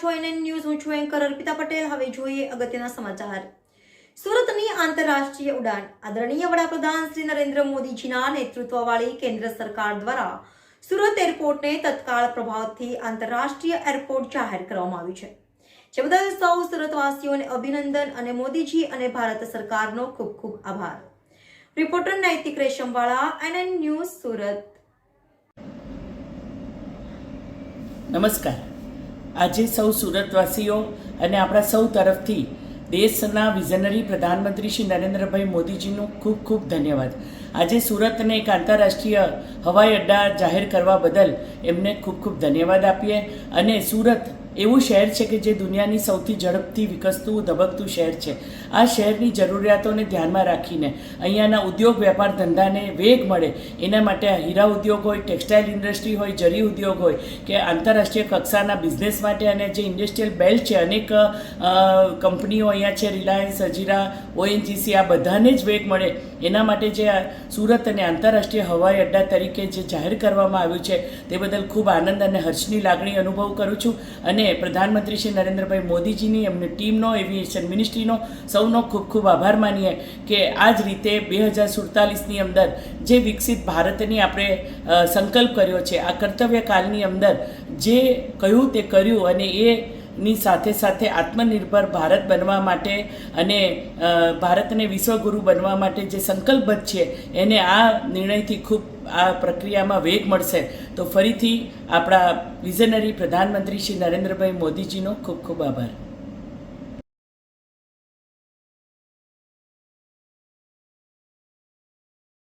છો NN news. હું છું એન્કર અર્પિતા પટેલ. હવે જોઈએ અગત્યના સમાચાર. સુરતની આંતરરાષ્ટ્રીય ઉડાન. આદરણીય વડાપ્રધાન શ્રી નરેન્દ્ર મોદીજીના નેતૃત્વવાળી કેન્દ્ર સરકાર દ્વારા સુરત એરપોર્ટને તત્કાળ પ્રભાવથી આંતરરાષ્ટ્રીય એરપોર્ટ જાહેર કરવામાં આવ્યું છે, જે બદલ સૌ સુરતવાસીઓને અભિનંદન અને મોદીજી અને ભારત સરકારનો ખૂબ ખૂબ આભાર. રિપોર્ટર નૈતિક રેશમવાળા, NN ન્યૂઝ, સુરત. નમસ્કાર. આજે સૌ સુરતવાસીઓ અને આપણા સૌ તરફથી દેશના વિઝનરી પ્રધાનમંત્રી શ્રી નરેન્દ્રભાઈ મોદીજીનું ખૂબ ખૂબ ધન્યવાદ. આજે સુરતને એક આંતરરાષ્ટ્રીય હવાઈ અડ્ડા જાહેર કરવા બદલ એમને ખૂબ ખૂબ ધન્યવાદ આપીએ. અને સુરત એવું શહેર છે કે જે દુનિયાની સૌથી ઝડપથી વિકસતું ધબકતું શહેર છે. આ શહેરની જરૂરિયાતોને ધ્યાનમાં રાખીને અહીંયાના ઉદ્યોગ વેપાર ધંધાને વેગ મળે એના માટે હીરા ઉદ્યોગ હોય, ટેક્સટાઇલ ઇન્ડસ્ટ્રી હોય, જરી ઉદ્યોગ હોય કે આંતરરાષ્ટ્રીય કક્ષાના બિઝનેસ માટે અને જે ઇન્ડસ્ટ્રીયલ બેલ્ટ છે, અનેક કંપનીઓ અહીંયા છે, રિલાયન્સ, હજીરા, ONGC, આ બધાને જ વેગ મળે એના માટે જે સુરત અને આંતરરાષ્ટ્રીય હવાઈ અડ્ડા તરીકે જે જાહેર કરવામાં આવ્યું છે તે બદલ ખૂબ આનંદ અને હર્ષની લાગણી અનુભવ કરું છું. અને પ્રધાનમંત્રી શ્રી નરેન્દ્રભાઈ મોદીજીની એમની ટીમનો, એવિએશન મિનિસ્ટ્રીનો સૌનો ખૂબ ખૂબ આભાર માનીએ કે આ જ રીતે 2047ની અંદર જે વિકસિત ભારતની આપણે સંકલ્પ કર્યો છે, આ કર્તવ્યકાળની અંદર જે કહ્યું તે કર્યું અને એની સાથે સાથે આત્મનિર્ભર ભારત બનવા માટે અને ભારતને વિશ્વગુરુ બનવા માટે જે સંકલ્પબદ્ધ છે એને આ નિર્ણયથી ખૂબ આ પ્રક્રિયામાં વેગ મળશે. તો ફરીથી આપણા વિઝનરી પ્રધાનમંત્રી શ્રી નરેન્દ્રભાઈ મોદીજીનો ખૂબ ખૂબ આભાર.